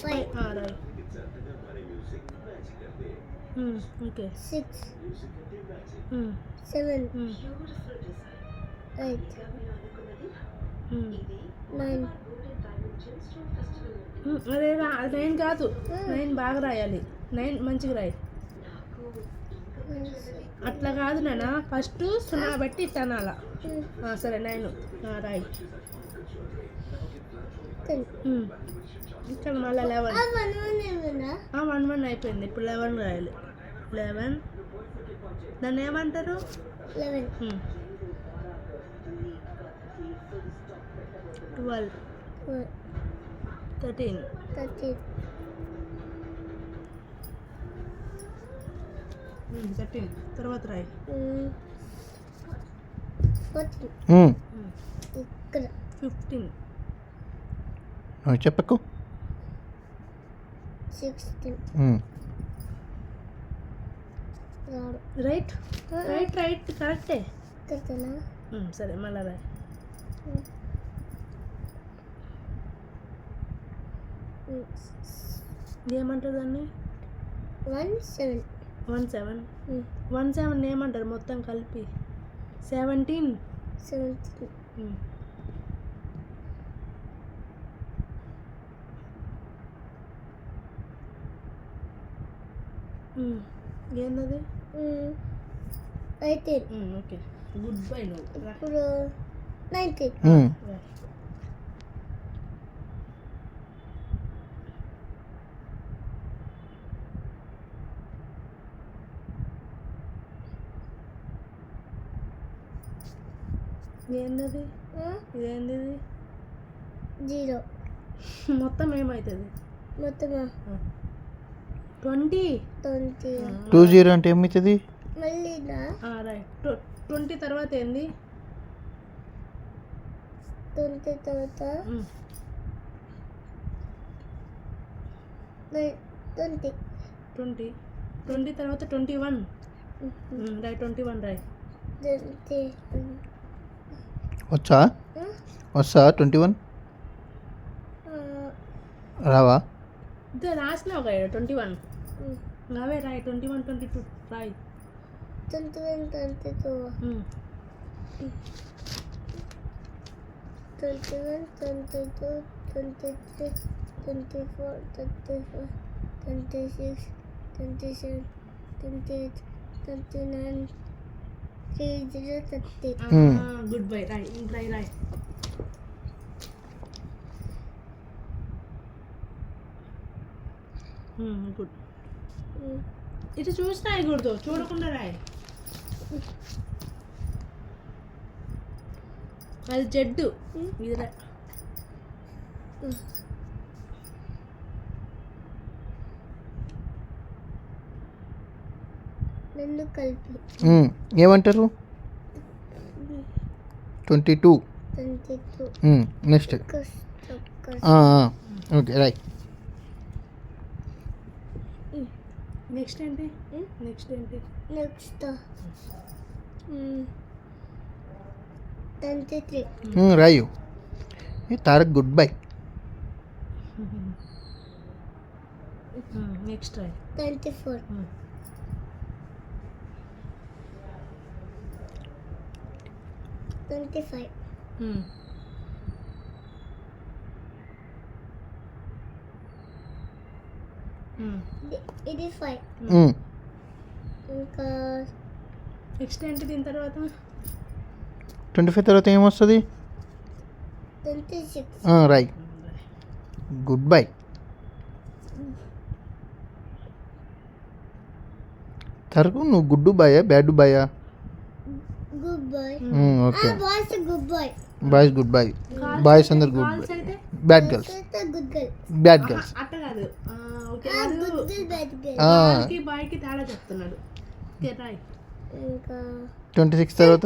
5. Right. Okay. 6. Hmm. 7. Hmm. 8. Hmm. 9. అదే 9 కాదు, 9 బాగా రాయాలి. 9 మంచిగా రాయి. అట్లా కాదు నాన్న, ఫస్ట్ 0 పెట్టి ఇట్లా అనాలా. సరే 9 రాయి. 10. ఇక్కడ మళ్ళీ 11. 1 1 అయిపోయింది, ఇప్పుడు 11 రాయాలి. 11 దాన్ని ఏమంటారు? 11. 12 13 13. 13 తర్వాత రాయి. 14. ఇక్కడ 15 చెప్పకు. 16. రైట్ రైట్ రైట్ కరెక్టే. కరెక్టేనా? సరే మళ్ళీ రాయి. ఏమంటారు దాన్ని? 17. 17 17 ఏమంటారు మొత్తం కలిపి? 17. 17. ఏందది? 18. Okay, good bye. నువ్వు ఇప్పుడు 19. ఏందది? ఇదేంది? 0. మొత్తం ఏమవుతుంది? మొత్తమా? 20. 20. 20 అంటే ఏమవుతుంది? మళ్ళీ రైట్. 20 తర్వాత ఏంది? 20 తర్వాత 20. 20 తర్వాత 21. రైట్, 21 రాయ్. 20. వచ్చా 21 రావా? ఇదే రాసినావు కదా 21. అవే రాయ్. 21 22 రాయ్. 21 22. 21 22 23 24 25 26 27 28 29 30 30. Good bye. రాయ్. రాయ్. గుడ్. ఇటు చూసి రాయకూడదు, చూడకుండా రాయ్. అది జడ్డు. ఇది రా. రెండు కలిపి ఏమంటారు? 22. 22. Next okay right. నెక్స్ట్ ఏంటి? నెక్స్ట్ 23. రాయు. Tarak good bye. నెక్స్ట్ రాయ్. 24. 25. ఇది 5. ఇంకా నెక్స్ట్ ఏంటి దీని తర్వాత? 25 తర్వాత ఏమొస్తుంది? 26. రైట్. Good bye. తరకు నువ్వు గుడ్డు బాయా బ్యాడ్ బాయా? Good bye. Okay. Boys good bye. Boys good bye. Boys అందరు good bye. Bad girls. Good girl. Bad girls. అట్ట కాదు. Okay, good girl bad girl. బాయ్కి బాయ్కి తేడా చెప్తున్నాడు. ఓకే రాయ్. ఇంకా 26 తర్వాత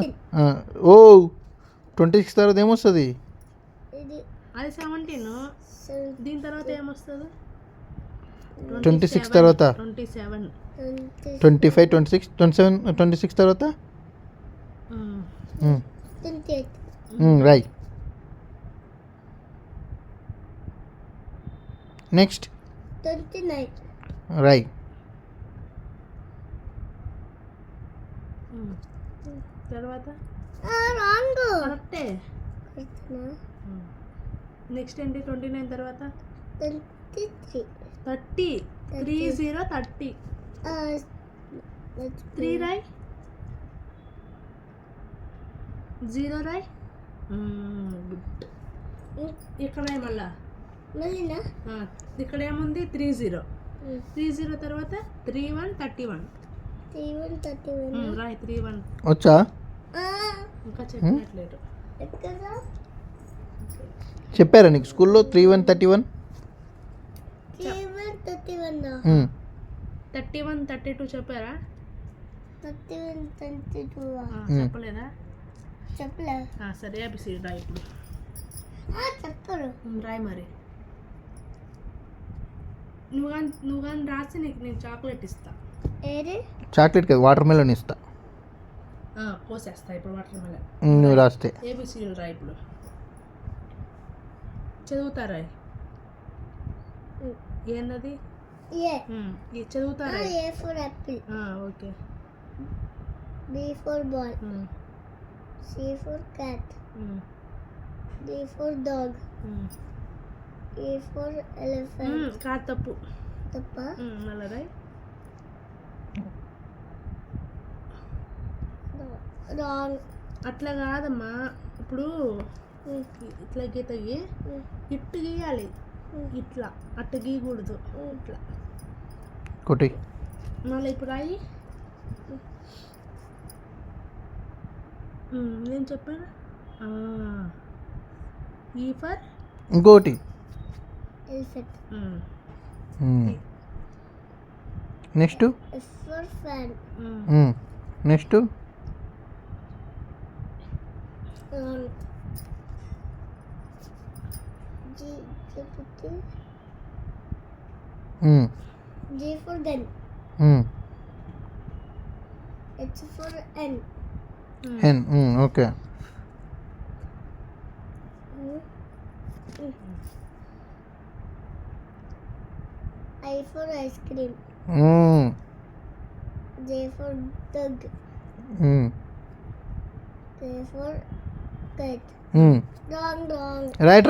26 తర్వాత ఏమొస్తుంది? ఇది అది 17. దీని తర్వాత ఏమొస్తుంది? 26 తర్వాత 27. 25 26 27 26 తర్వాత 28. రైట్. నెక్స్ట్ 29. రాయ్. తర్వాత Wrong. కరెక్టే. నెక్స్ట్ ఏంటి 29 తర్వాత 23. 30. 30. That's 3 రాయ్. 0 రాయ్. గుడ్. ఇక్కడ మళ్ళా Malina. ఇక్కడ ఏముంది 30. 30 తర్వాత 31. 31. రాయ్ 31. వచ్చా? ఇంకా చెప్పినట్లేదు. ఎక్కడ? చెప్పారా నీకు స్కూల్లో 31, 31? 31. 31, 32 చెప్పారా? 31, 32. చెప్పలేదా? చెప్పలే. సరే ABCD రాయ్ ఇప్పుడు. చెప్పరు. రాయ్ మరి. నువ్వు కానీ రాసి నేను చాక్లెట్ ఇస్తా. ఏది? చాక్లెట్ కాదు, వాటర్ మెలన్ ఇస్తా. కోసేస్తా ఇప్పుడు వాటర్ మెలన్. నువ్వు రాస్తే ABCD రాయ్ ఇప్పుడు. చదువుతారా? ఏందది? ఏ. చదువుతారా? A for apple. Okay. B for ball. C for cat. D for dog. E for elephant. కాదు తప్పు. తప్ప? మళ్ళా రాయ్. Wrong. అట్లా కాదమ్మా, ఇప్పుడు ఇట్లా గీత ఇట్టు గీయాలి, ఇట్లా అట్ట గీయకూడదు, ఇట్లా. కొట్టి. మళ్ళీ ఇప్పుడు రాయి. నేను చెప్పాను. ఈ ఫర్ ఇంకోటి. Elephant. Next. F for fan. Next. Wrong. G for gun. H for N. Hen. Okay. I for ice cream. J for dog. K for cat. Wrong. Right.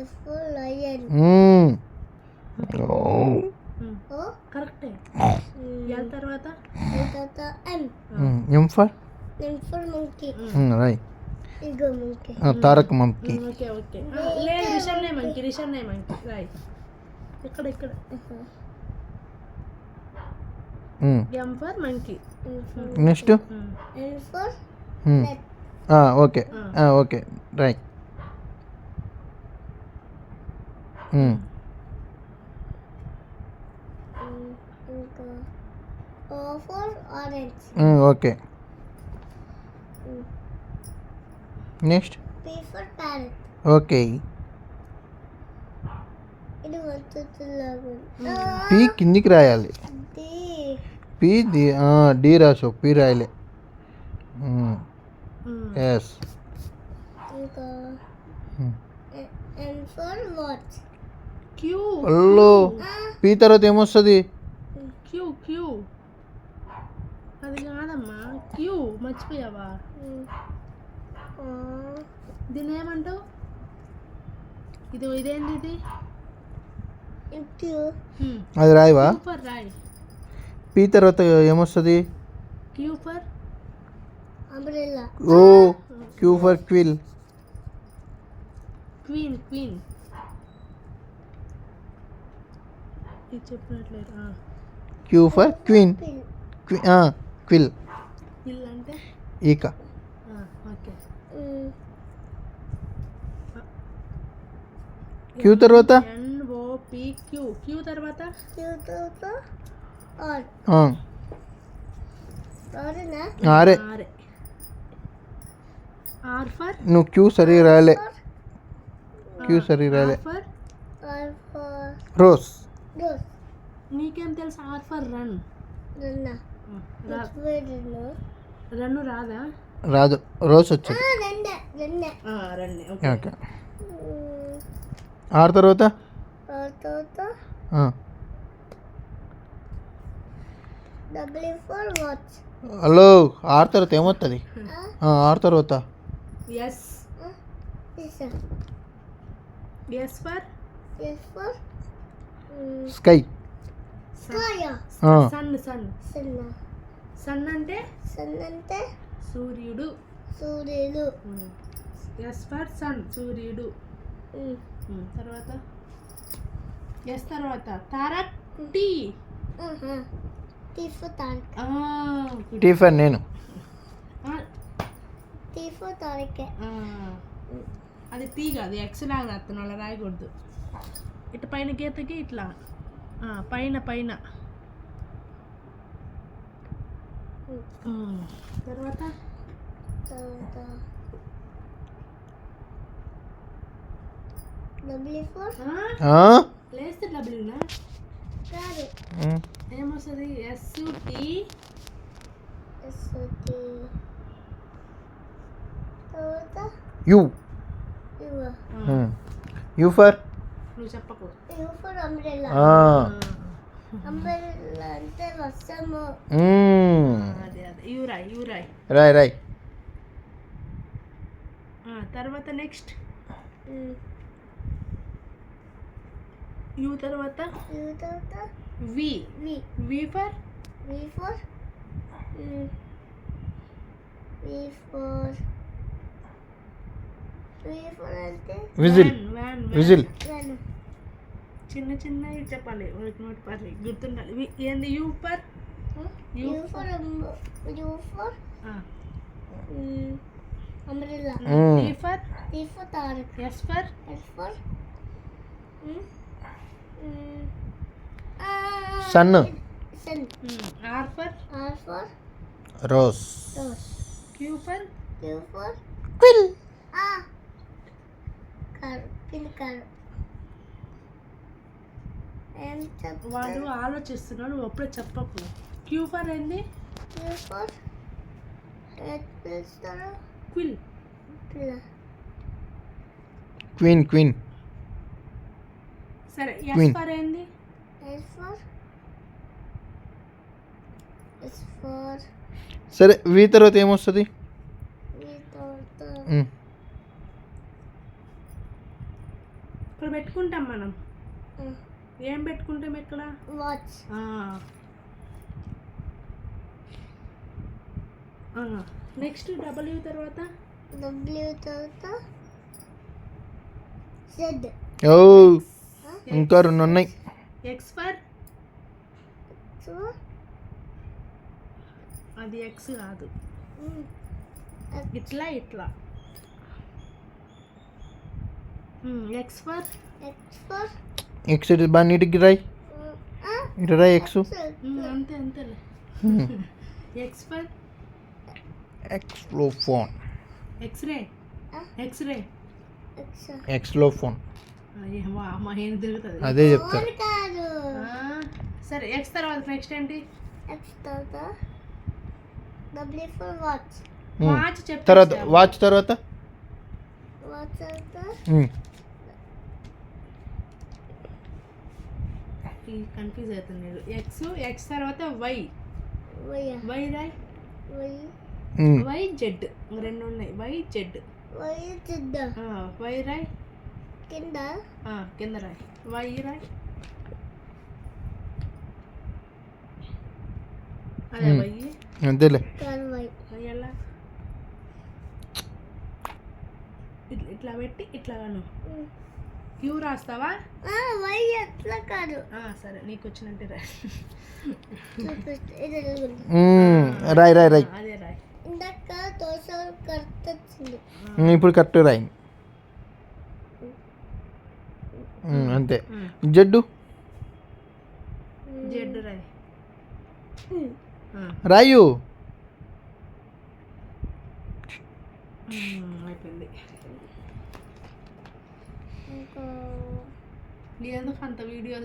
S for lion. O. కరెక్టే. L తర్వాత M. M for. M for monkey. Right. Ego monkey. Tarak monkey. Okay. లేదు, రిషన్ నే monkey రాయ్. ఇక్కడ M for monkey. Next. N for net. Okay. Okay right. O for orange. Okay. Next. P for parrot. Okay. ఇది వచ్చేలాగా. P కిందికి రాయాలి. D. P D రాసు. P రాయలే. ఎస్. ఇంకా N for watch. Q. Hello. P తర్వాత ఏమొస్తుంది? Queue. అది కాదమ్మా, క్యూ. మర్చిపోయావా? దీన్ని ఏమంటావు? ఇదేంది? Q. అది రాయవా? క్యూ ఫర్ రాయ్. పి తర్వాత ఏమొస్తుంది? Q for Umbrella. Q for quill. Queen. ఇది చెప్పినట్లేదు. Q for queen. క్విల్. ఇల్ అంటే ఈక. ఓకే. క్యూ తర్వాత NOPQ. క్యూ తర్వాత R. ఆరే. ఆర్ ఫర్ నువ్వు క్యూ సరిగా రాయలే. R for రోజ్. rose. నీకేం తెలుసు? R for run. Runna. రన్ను రాదా? రాదు, రోజ్ వచ్చింది. Renne. రన్నే. ఓకే. ఆర్ తర్వాత ఆర్ తర్వాత W for watch. Hello R తర్వాత ఏమొస్తుంది? ఆర్ తర్వాత S. S S for S for sky. స్కాయా. సన్. సన్ సన్న. సన్ అంటే సన్ అంటే సూర్యుడు. సూర్యుడు. ఎస్ ఫర్ సన్ సూర్యుడు. తర్వాత ఎస్ తర్వాత Tarak T. T for Tarak. T for నేను. T for Tarak. అది టీ కాదు, ఎక్స్ లాగా రాస్తున్నాను, అలా రాయకూడదు. ఇటు పైన గీతకి ఇట్లా పైన పైన. తర్వాత డబ్ల్యూ ఫర్ లేస్తే డబ్ల్యూనా కాదు. ఏమొస్తుంది? S T. ఎస్ టీ తర్వాత యు. యు. యు ఫర్ నువ్వు చెప్పకు. You for umbrella. అంబ్రెల్లా అంటే వర్షము. అదే అదే యూ రాయ్. యూ రాయ్. రాయ్ రాయ్. తర్వాత నెక్స్ట్ యూ తర్వాత యు తర్వాత V. V. V for V for V for V for అంటే విజిల్. వ్యాన్. విజిల్. వెన్. చిన్న చిన్న చెప్పాలి, నోటి పర్లేదు గుర్తుండాలి. ఏంది? U for U for U for umbrella. T for T for Tarak. S for S for sun. Sun. R for R for rose. Rose. Q for Q for quill. Car. Pin car. ఏం వాడు చెప్తారు? ఆలోచిస్తున్నాడు, నువ్వు అప్పుడే చెప్పకు. Q for ఏంది? Q for పిలుస్తారు క్విల్. పిల్ల. క్వీన్. క్వీన్. సరే. Queen. ఎస్ ఫర్ ఏంది? ఎస్ ఫర్ ఎస్ ఫర్ సరే వి తర్వాత ఏమొస్తుంది? వి తర్వాత ఇక్కడ పెట్టుకుంటాం మనం. ఏం పెట్టుకుంటాం ఇక్కడ? వాచ్. నెక్స్ట్ డబ్ల్యూ తర్వాత డబ్ల్యూ తర్వాత జెడ్. ఓ ఇంకా రెండు ఉన్నాయి. ఎక్స్ ఫర్ సో అది ఎక్స్ కాదు, ఇట్లా ఇట్లా. X for X for X ఇటు బాగా నీట్గా రాయి. ఇటు రాయి ఎక్స్. అంతే అంతేలే. X for xylophone. X-ray. X-ray. X xylophone మా ఏం తిరుగుతుంది. అదే చెప్తారు. కాదు. సరే ఎక్స్ తర్వాత నెక్స్ట్ ఏంటి? ఎక్స్ తర్వాత డబ్ల్యూ ఫర్ వాచ్. వాచ్ తర్వాత చెప్పేసావు. వాచ్ తర్వాత వాచ్ తర్వాత కన్ఫ్యూజ్ అవుతున్నాడు. ఎక్స్ తర్వాత వై. వయ్య. వై రాయ్. వై. వై జెడ్ రెండు ఉన్నాయి. Y Z. వై జిద్ద. వై రాయ్. కింద కింద రాయ్. వై రాయ్. అదే వై. అంతేలే. కాదు వై. వై ఎలా ఇట్లా పెట్టి ఇట్లా కాను. క్యూ రాస్తావా? వై ఎట్లా కాదు. సరే నీకు వచ్చినట్టే రాయ్. చూపిస్తే ఇది ఎలుగుంది. రాయ్ రాయ్ రాయ్. అదే రాయ్. ఇందాక దోశ కరెక్ట్ వచ్చింది. ఇప్పుడు కరెక్ట్ రాయి. అంతే. జడ్డు జెడ్ రాయ్. రాయు. అయిపోయింది. ఇంకా ఎందుకు అంత వీడియోలు